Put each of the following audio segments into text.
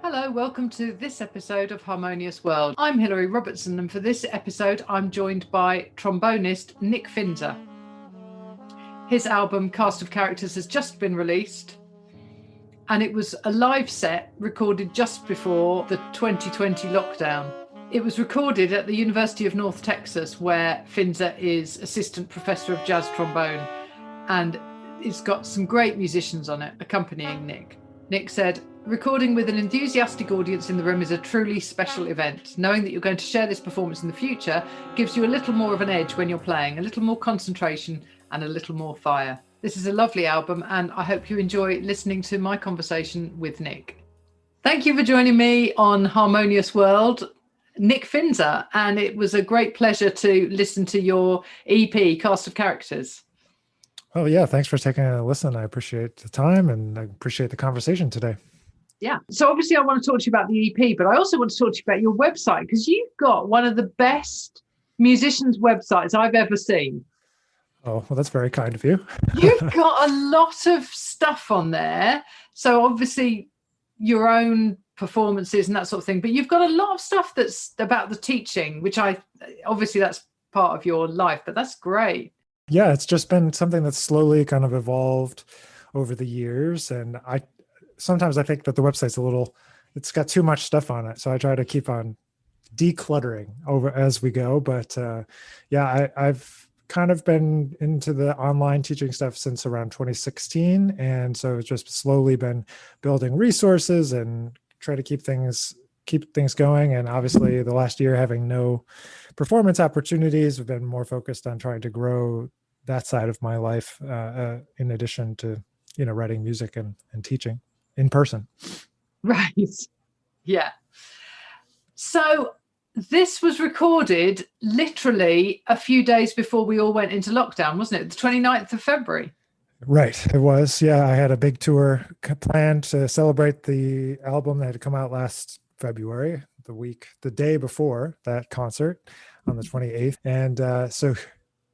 Hello, welcome to this episode of Harmonious World. I'm Hilary Robertson, and for this episode, I'm joined by trombonist Nick Finzer. His album, Cast of Characters, has just been released, and it was a live set recorded just before the 2020 lockdown. It was recorded at the University of North Texas, where Finzer is assistant professor of jazz trombone, and it's got some great musicians on it accompanying Nick. Nick said, "Recording with an enthusiastic audience in the room is a truly special event. Knowing that you're going to share this performance in the future gives you a little more of an edge when you're playing, a little more concentration and a little more fire." This is a lovely album, and I hope you enjoy listening to my conversation with Nick. Thank you for joining me on Harmonious World, Nick Finzer, and it was a great pleasure to listen to your EP, Cast of Characters. Oh, yeah. Thanks for taking a listen. I appreciate the time and I appreciate the conversation today. Yeah. So obviously I want to talk to you about the EP, but I also want to talk to you about your website, because you've got one of the best musicians' websites I've ever seen. Oh, well, that's very kind of you. You've got a lot of stuff on there. So obviously your own performances and that sort of thing, but you've got a lot of stuff that's about the teaching, which obviously that's part of your life, but that's great. Yeah, it's just been something that's slowly kind of evolved over the years. And sometimes I think that the website's it's got too much stuff on it. So I try to keep on decluttering over as we go. But I've kind of been into the online teaching stuff since around 2016. And so it's just slowly been building resources and try to keep things going. And obviously the last year, having no performance opportunities, we've been more focused on trying to grow that side of my life, in addition to, writing music and teaching in person. Right. Yeah. So this was recorded literally a few days before we all went into lockdown, wasn't it? The 29th of February. Right. It was. Yeah. I had a big tour planned to celebrate the album that had come out last February, the day before that concert on the 28th. And so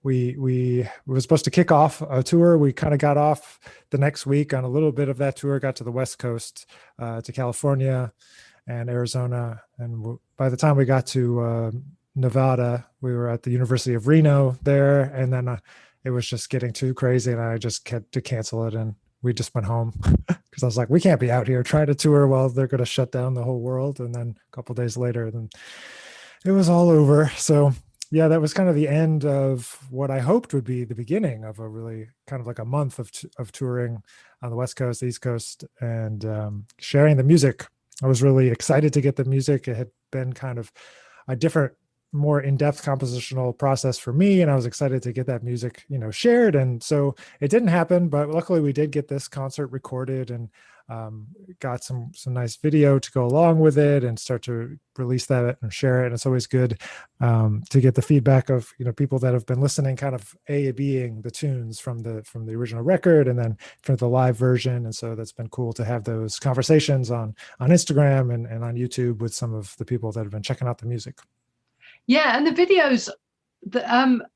we were supposed to kick off a tour. We kind of got off the next week on a little bit of that tour, got to the West Coast, to California and Arizona. And by the time we got to Nevada, we were at the University of Reno there. And then it was just getting too crazy, and I just had to cancel it. And we just went home because I was like, we can't be out here trying to tour while they're going to shut down the whole world. And then a couple of days later, then it was all over. So yeah, that was kind of the end of what I hoped would be the beginning of a really kind of like a month of touring on the West Coast, East Coast, and sharing the music. I was really excited to get the music. It had been kind of a different, more in-depth compositional process for me, and I was excited to get that music, shared. And so it didn't happen, but luckily we did get this concert recorded and got some nice video to go along with it and start to release that and share it. And it's always good to get the feedback of people that have been listening, kind of being the tunes from the original record and then from the live version. And so that's been cool to have those conversations on Instagram and on YouTube with some of the people that have been checking out the music. Yeah, and the videos,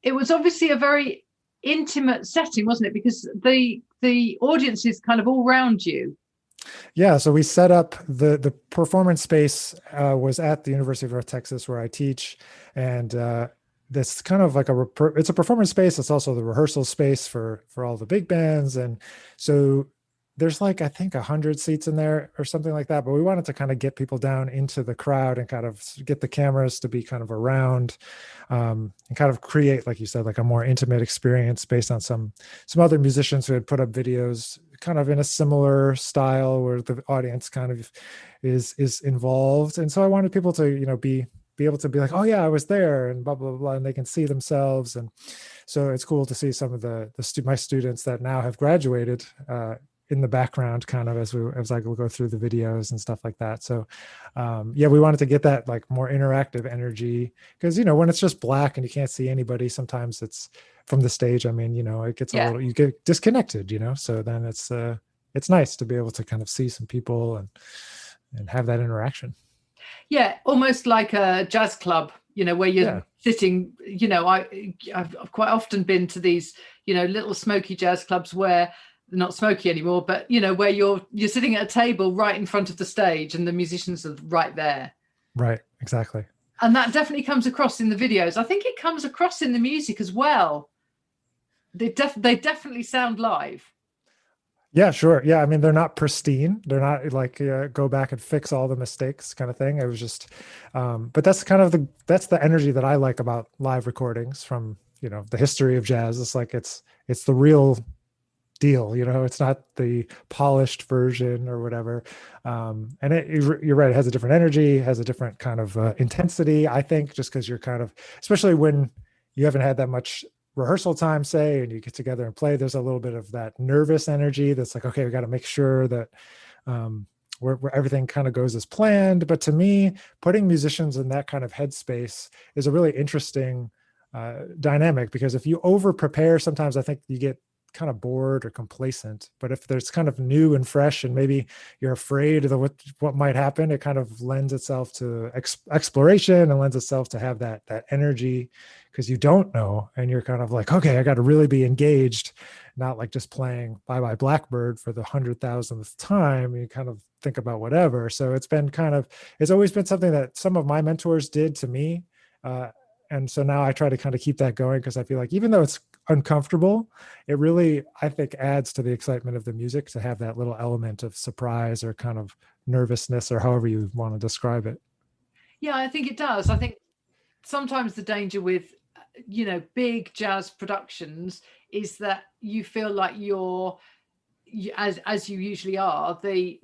it was obviously a very intimate setting, wasn't it? Because the audience is kind of all around you. Yeah, so we set up the performance space was at the University of North Texas where I teach, and that's kind of like it's a performance space. It's also the rehearsal space for all the big bands, and so there's like, I think 100 seats in there or something like that. But we wanted to kind of get people down into the crowd and kind of get the cameras to be kind of around, and kind of create, like you said, like a more intimate experience based on some other musicians who had put up videos kind of in a similar style where the audience kind of is involved. And so I wanted people to, be able to be like, oh yeah, I was there and blah, blah, blah. And they can see themselves. And so it's cool to see some of my students that now have graduated, in the background, kind of as I go through the videos and stuff like that. So we wanted to get that like more interactive energy, because when it's just black and you can't see anybody, sometimes it's from the stage. I mean, it gets a little, you get disconnected, so then it's nice to be able to kind of see some people and have that interaction. Yeah, almost like a jazz club, where you're sitting, I've quite often been to these, little smoky jazz clubs where not smoky anymore, but where you're sitting at a table right in front of the stage and the musicians are right there. Right, exactly. And that definitely comes across in the videos. I think it comes across in the music as well. They definitely sound live. Yeah, sure. Yeah, I mean, they're not pristine. They're not like go back and fix all the mistakes kind of thing. It was just, but that's kind of that's the energy that I like about live recordings from the history of jazz. It's like it's the real deal. It's not the polished version or whatever. And you're right. It has a different energy, has a different kind of intensity. I think just because you're kind of, especially when you haven't had that much rehearsal time, say, and you get together and play, there's a little bit of that nervous energy that's like, okay, we got to make sure that where everything kind of goes as planned. But to me, putting musicians in that kind of headspace is a really interesting dynamic, because if you over prepare, sometimes I think you get kind of bored or complacent. But if there's kind of new and fresh, and maybe you're afraid of what might happen, it kind of lends itself to exploration and lends itself to have that energy, because you don't know, and you're kind of like, okay, I got to really be engaged, not like just playing Bye Bye Blackbird for the 100,000th time. You kind of think about whatever. So it's always been something that some of my mentors did to me. And so now I try to kind of keep that going, because I feel like even though it's uncomfortable, it really, I think, adds to the excitement of the music to have that little element of surprise or kind of nervousness, or however you want to describe it. Yeah, I think it does. I think sometimes the danger with big jazz productions is that you feel like you're as you usually are, the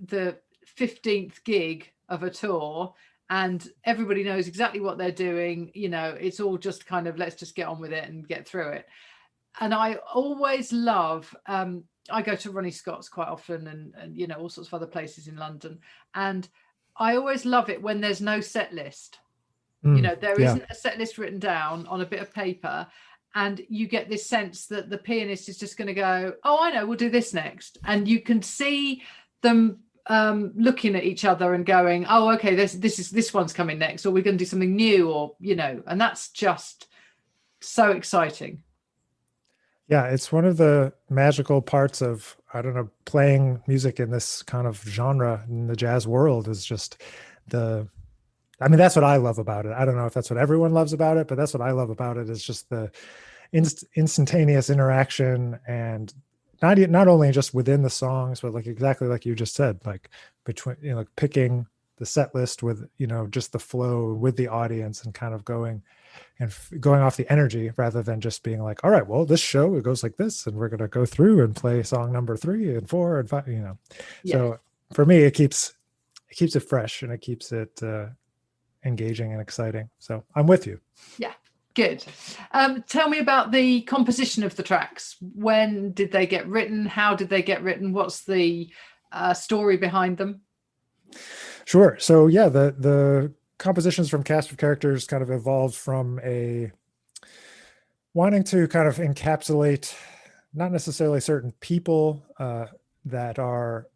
15th gig of a tour, and everybody knows exactly what they're doing. It's all just kind of, let's just get on with it and get through it. And I always love, I go to Ronnie Scott's quite often, and all sorts of other places in London, and I always love it when there's no set list. There isn't a set list written down on a bit of paper, and you get this sense that the pianist is just going to go, oh, I know, we'll do this next. And you can see them looking at each other and going, oh, okay, this one's coming next, or we're going to do something new, or and that's just so exciting. Yeah, it's one of the magical parts of, I don't know, playing music in this kind of genre in the jazz world, is just I mean, that's what I love about it. I don't know if that's what everyone loves about it, but that's what I love about it, is just the instantaneous interaction, and not only just within the songs, but like exactly like you just said, like between, like picking the set list with, just the flow with the audience, and kind of going off the energy, rather than just being like, all right, well, this show, it goes like this, and we're going to go through and play song number 3 and 4 and 5, Yeah. So for me, it keeps it fresh, and it keeps it engaging and exciting. So I'm with you. Yeah, good. Tell me about the composition of the tracks. When did they get written? How did they get written? What's the story behind them? Sure. So yeah, the compositions from Cast of Characters kind of evolved from a wanting to kind of encapsulate not necessarily certain people that are,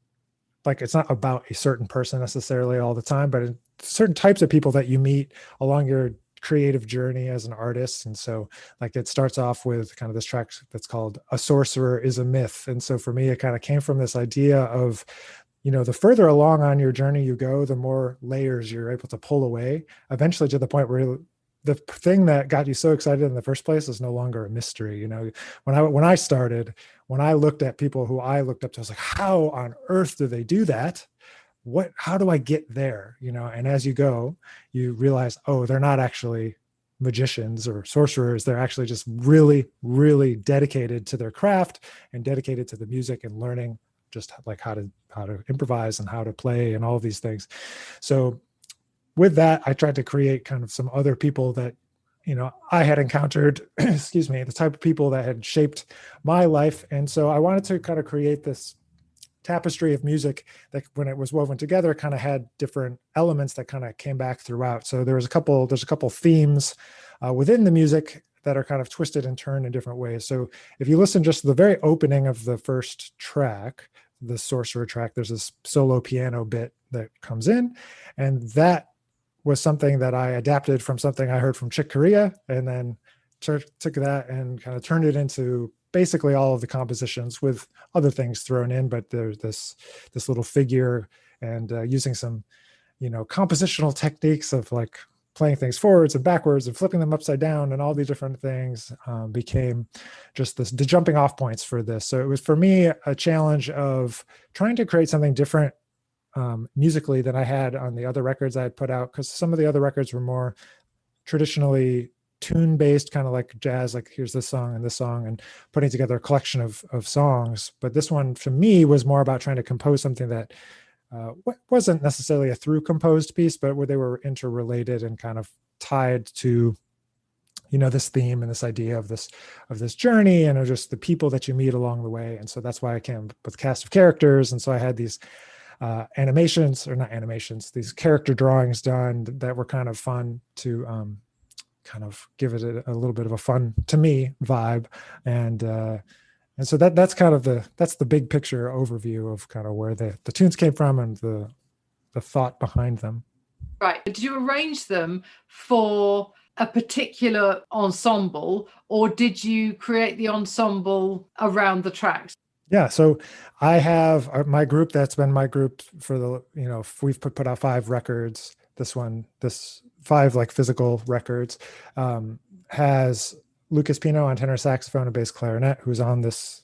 like, it's not about a certain person necessarily all the time, but certain types of people that you meet along your creative journey as an artist. And so, like, it starts off with kind of this track that's called "A Sorcerer is a Myth." And so for me, it kind of came from this idea of, the further along on your journey you go, the more layers you're able to pull away, eventually to the point where the thing that got you so excited in the first place is no longer a mystery. When I started, when I looked at people who I looked up to, I was like, how on earth do they do that? How do I get there? And as you go, you realize, oh, they're not actually magicians or sorcerers. They're actually just really, really dedicated to their craft and dedicated to the music and learning just like how to improvise and how to play and all of these things. So with that, I tried to create kind of some other people that, I had encountered, excuse me, the type of people that had shaped my life. And so I wanted to kind of create this tapestry of music that, when it was woven together, kind of had different elements that kind of came back throughout. So there's a couple themes within the music that are kind of twisted and turned in different ways. So if you listen just to the very opening of the first track, the Sorcerer track, there's this solo piano bit that comes in, and that was something that I adapted from something I heard from Chick Corea, and then took that and kind of turned it into basically all of the compositions with other things thrown in, but there's this little figure, and using some, compositional techniques of like playing things forwards and backwards and flipping them upside down and all these different things became just the jumping off points for this. So it was for me a challenge of trying to create something different musically than I had on the other records I had put out, because some of the other records were more traditionally tune based, kind of like jazz, like here's this song and putting together a collection of songs. But this one to me was more about trying to compose something that wasn't necessarily a through composed piece, but where they were interrelated and kind of tied to, this theme and this idea of this journey and of just the people that you meet along the way. And so that's why I came up with a cast of characters. And so I had these these character drawings done that were kind of fun to kind of give it a little bit of a fun, to me, vibe. And so that's kind of the big picture overview of kind of where the tunes came from and the thought behind them. Right. Did you arrange them for a particular ensemble, or did you create the ensemble around the tracks? Yeah. So I have my group that's been my group for the, we've put out 5 records. This 5 like physical records has Lucas Pino on tenor saxophone and bass clarinet, who's on this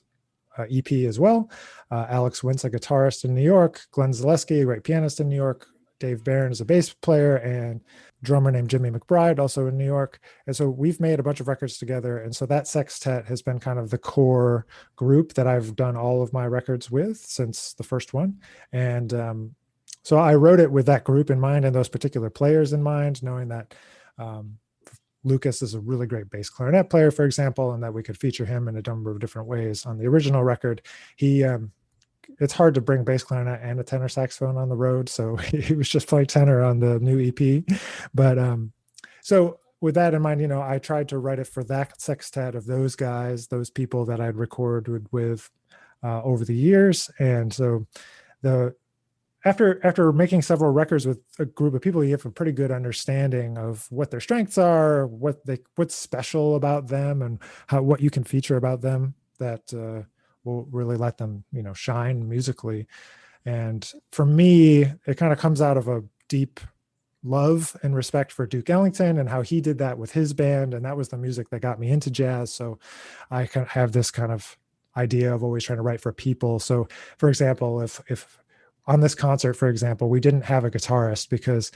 EP as well. Alex Wintz, a guitarist in New York. Glenn Zaleski, a great pianist in New York. Dave Barron is a bass player, and drummer named Jimmy McBride, also in New York. And so we've made a bunch of records together. And so that sextet has been kind of the core group that I've done all of my records with since the first one. And so I wrote it with that group in mind and those particular players in mind, knowing that Lucas is a really great bass clarinet player, for example, and that we could feature him in a number of different ways. On the original record, it's hard to bring bass clarinet and a tenor saxophone on the road, so he was just playing tenor on the new EP. But so with that in mind, I tried to write it for that sextet of those guys, those people that I'd recorded with over the years. And so after making several records with a group of people, you have a pretty good understanding of what their strengths are, what's special about them, and what you can feature about them that will really let them, shine musically. And for me, it kind of comes out of a deep love and respect for Duke Ellington and how he did that with his band, and that was the music that got me into jazz. So I kind of have this kind of idea of always trying to write for people. So, for example, if on this concert, for example, we didn't have a guitarist, because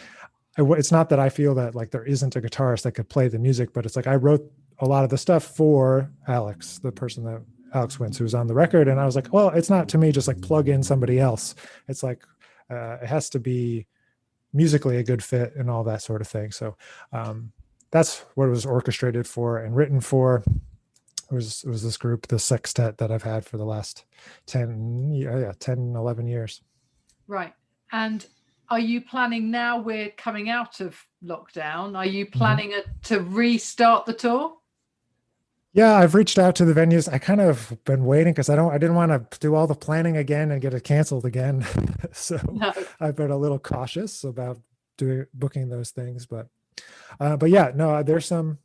it's not that I feel that like there isn't a guitarist that could play the music, but it's like I wrote a lot of the stuff for Alex, the person that Alex Wintz, who was on the record. And I was like, well, it's not to me just like plug in somebody else. It's like it has to be musically a good fit and all that sort of thing. So that's what it was orchestrated for and written for. It was this group, the sextet that I've had for the last 10, 11 years. Right. And are you planning, now we're coming out of lockdown, are you planning to restart the tour? Yeah, I've reached out to the venues. I kind of been waiting because I didn't want to do all the planning again and get it canceled again. So no. I've been a little cautious about booking those things, but yeah, no, there's some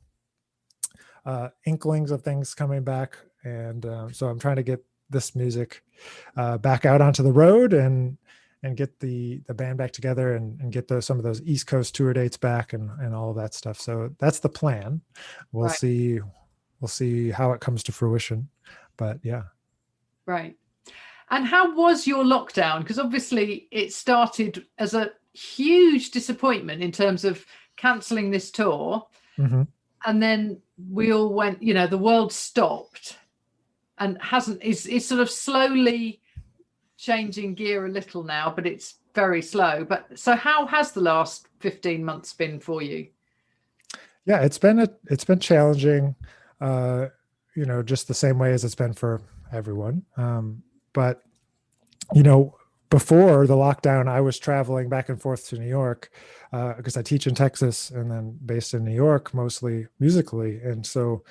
inklings of things coming back, and so I'm trying to get this music back out onto the road and get the band back together and get some of those East Coast tour dates back and all of that stuff. So that's the plan. We'll see. We'll see how it comes to fruition, but yeah. Right. And how was your lockdown? Because obviously it started as a huge disappointment in terms of cancelling this tour. Mm-hmm. And then we all went, the world stopped and it's sort of slowly changing gear a little now, but it's very slow. But so how has the last 15 months been for you? Yeah, it's been challenging, just the same way as it's been for everyone. But, before the lockdown, I was traveling back and forth to New York because I teach in Texas and then based in New York, mostly musically. And so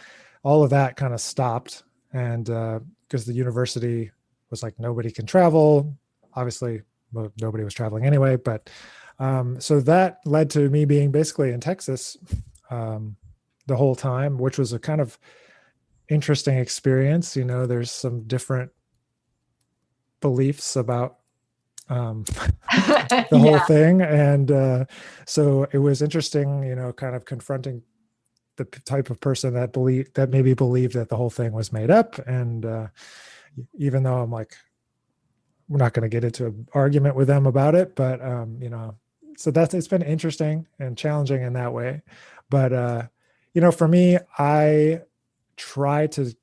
all of that kind of stopped. And because the university was like, nobody can travel. Obviously, well, nobody was traveling anyway. But so that led to me being basically in Texas the whole time, which was interesting experience. There's some different beliefs about the whole thing. And so it was interesting, kind of confronting the type of person that maybe believed that the whole thing was made up. And even though I'm like, we're not going to get into an argument with them about it, but so it's been interesting and challenging in that way. But for me, I try to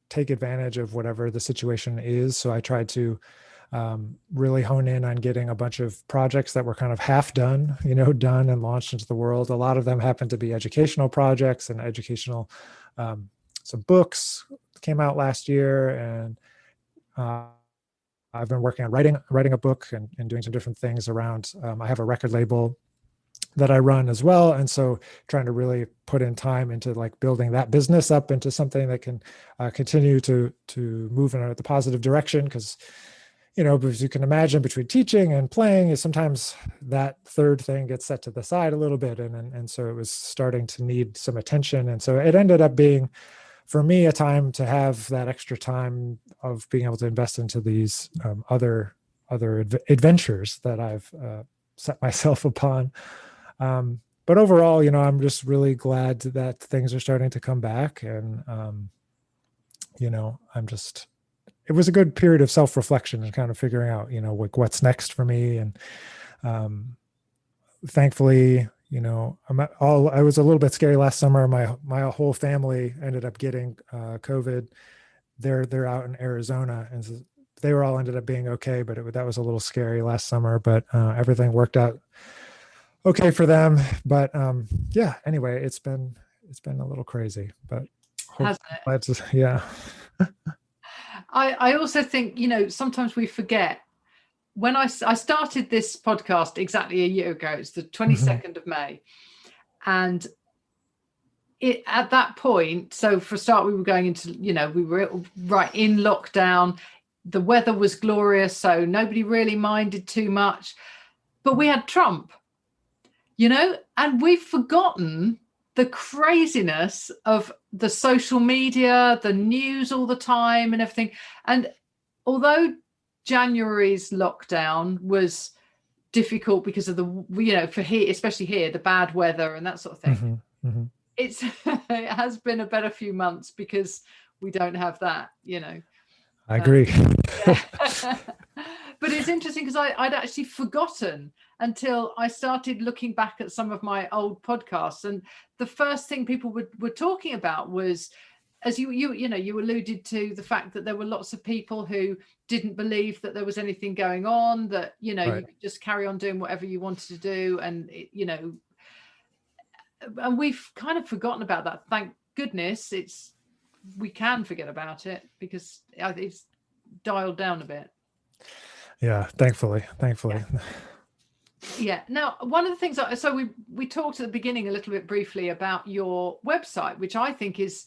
take advantage of whatever the situation is. So I tried to really hone in on getting a bunch of projects that were kind of half done, done and launched into the world. A lot of them happened to be educational projects and educational, some books came out last year, and I've been working on writing a book and doing some different things around. I have a record label that I run as well. And so trying to really put in time into like building that business up into something that can continue to move in the positive direction. Because, as you can imagine, between teaching and playing is sometimes that third thing gets set to the side a little bit. And so it was starting to need some attention. And so it ended up being, for me, a time to have that extra time of being able to invest into these other adventures that I've set myself upon. But overall, I'm just really glad that things are starting to come back. And, it was a good period of self-reflection and kind of figuring out, like what's next for me. And thankfully, I was a little bit scary last summer. My whole family ended up getting COVID. They're out in Arizona, and so they were all ended up being okay, but that was a little scary last summer, but everything worked out okay for them. But anyway, it's been a little crazy, but Hasn't it? Yeah. I also think, sometimes we forget. When I started this podcast exactly a year ago, it's the 22nd of May. And at that point, so for a start, we were going into, we were right in lockdown. The weather was glorious, so nobody really minded too much. But we had Trump, and we've forgotten the craziness of the social media, the news all the time and everything. And although January's lockdown was difficult because of for here, especially here, the bad weather and that sort of thing, it has been a better few months because we don't have that, I agree. But it's interesting because I'd actually forgotten until I started looking back at some of my old podcasts, and the first thing people were talking about was, as you alluded to, the fact that there were lots of people who didn't believe that there was anything going on, that right. You could just carry on doing whatever you wanted to do, and and we've kind of forgotten about that. Thank goodness we can forget about it because it's dialed down a bit. Yeah, thankfully. Yeah. Now, one of the things, so we talked at the beginning a little bit briefly about your website, which I think is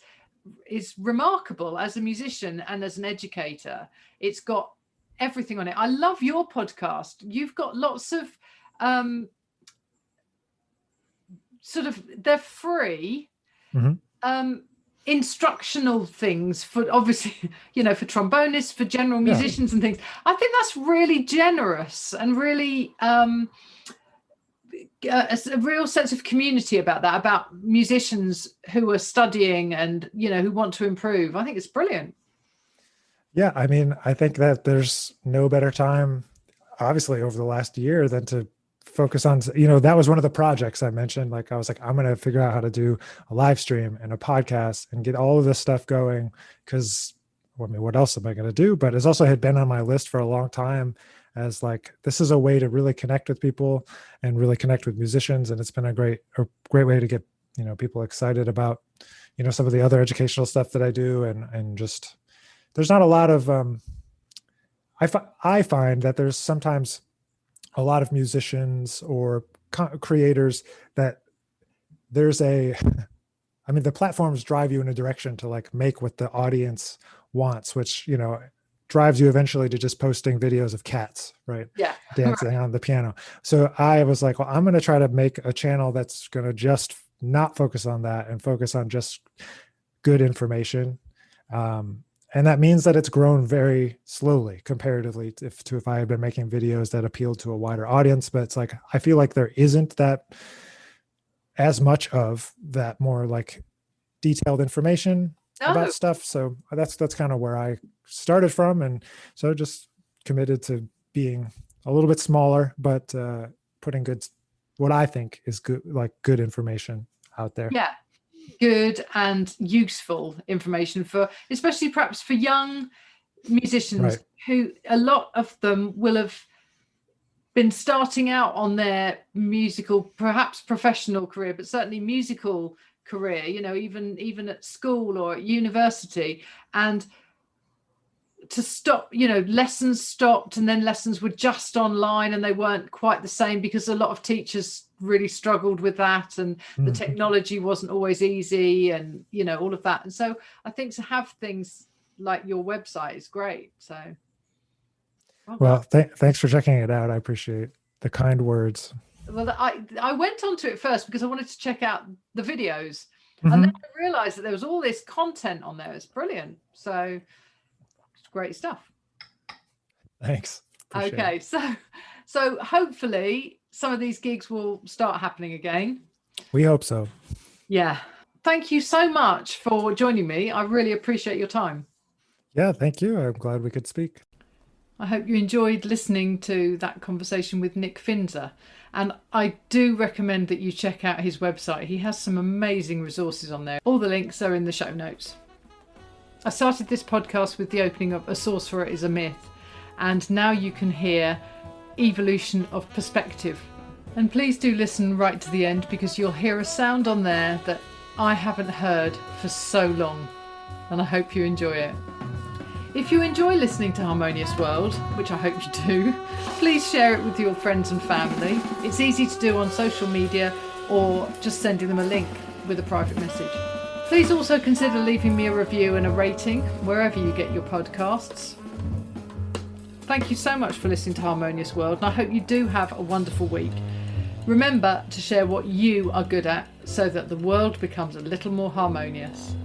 remarkable as a musician and as an educator. It's got everything on it. I love your podcast. You've got lots of they're free instructional things for, obviously, for trombonists, for general musicians and things. I think that's really generous and really a real sense of community about musicians who are studying and who want to improve. I think it's brilliant. Yeah, I mean, I think that there's no better time, obviously, over the last year than to focus on, that was one of the projects I mentioned. Like, I was like, I'm going to figure out how to do a live stream and a podcast and get all of this stuff going, because what else am I going to do? But it's also had been on my list for a long time as like, this is a way to really connect with people and really connect with musicians. And it's been a great way to get, people excited about, some of the other educational stuff that I do. And just, there's not a lot of, I find that there's sometimes a lot of musicians or creators that the platforms drive you in a direction to like make what the audience wants, which, drives you eventually to just posting videos of cats, right? Yeah. Dancing on the piano. So I was like, well, I'm going to try to make a channel that's going to just not focus on that and focus on just good information. And that means that it's grown very slowly comparatively if I had been making videos that appealed to a wider audience. But it's like, I feel like there isn't that as much of that more like detailed information about stuff. So that's kind of where I started from. And so just committed to being a little bit smaller, but putting what I think is good information out there. Yeah. Good and useful information especially perhaps for young musicians, right, who a lot of them will have been starting out on their musical, perhaps professional career, but certainly musical career, even at school or at university, and to stop, lessons stopped, and then lessons were just online and they weren't quite the same because a lot of teachers really struggled with that, and the technology wasn't always easy, and all of that. And so I think to have things like your website is great. So thanks for checking it out. I appreciate the kind words. Well, I went onto it first because I wanted to check out the videos, and then I realized that there was all this content on there. It's brilliant. So great stuff. Thanks. Appreciate okay it. So hopefully some of these gigs will start happening again. We hope so. Yeah, thank you so much for joining me. I really appreciate your time. Yeah, thank you. I'm glad we could speak. I hope you enjoyed listening to that conversation with Nick Finzer, and I do recommend that you check out his website. He has some amazing resources on there. All the links are in the show notes. I started this podcast with the opening of A Sorcerer is a Myth, and now you can hear Evolution of Perspective. And please do listen right to the end, because you'll hear a sound on there that I haven't heard for so long, and I hope you enjoy it. If you enjoy listening to Harmonious World, which I hope you do, please share it with your friends and family. It's easy to do on social media, or just sending them a link with a private message. Please also consider leaving me a review and a rating wherever you get your podcasts. Thank you so much for listening to Harmonious World, and I hope you do have a wonderful week. Remember to share what you are good at so that the world becomes a little more harmonious.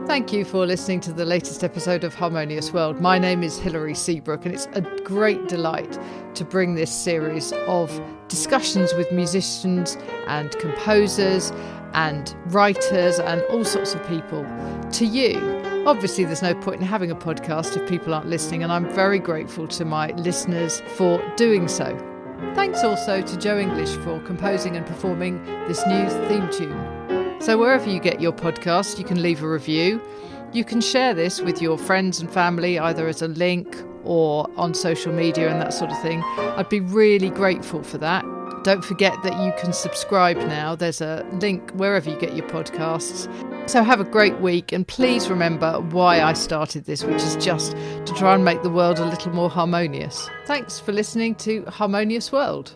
Thank you for listening to the latest episode of Harmonious World. My name is Hilary Seabrook, and it's a great delight to bring this series of discussions with musicians and composers and writers and all sorts of people to you. Obviously, there's no point in having a podcast if people aren't listening, and I'm very grateful to my listeners for doing so. Thanks also to Joe English for composing and performing this new theme tune. So wherever you get your podcast, you can leave a review. You can share this with your friends and family, either as a link or on social media and that sort of thing. I'd be really grateful for that. Don't forget that you can subscribe now. There's a link wherever you get your podcasts. So have a great week, and please remember why I started this, which is just to try and make the world a little more harmonious. Thanks for listening to Harmonious World.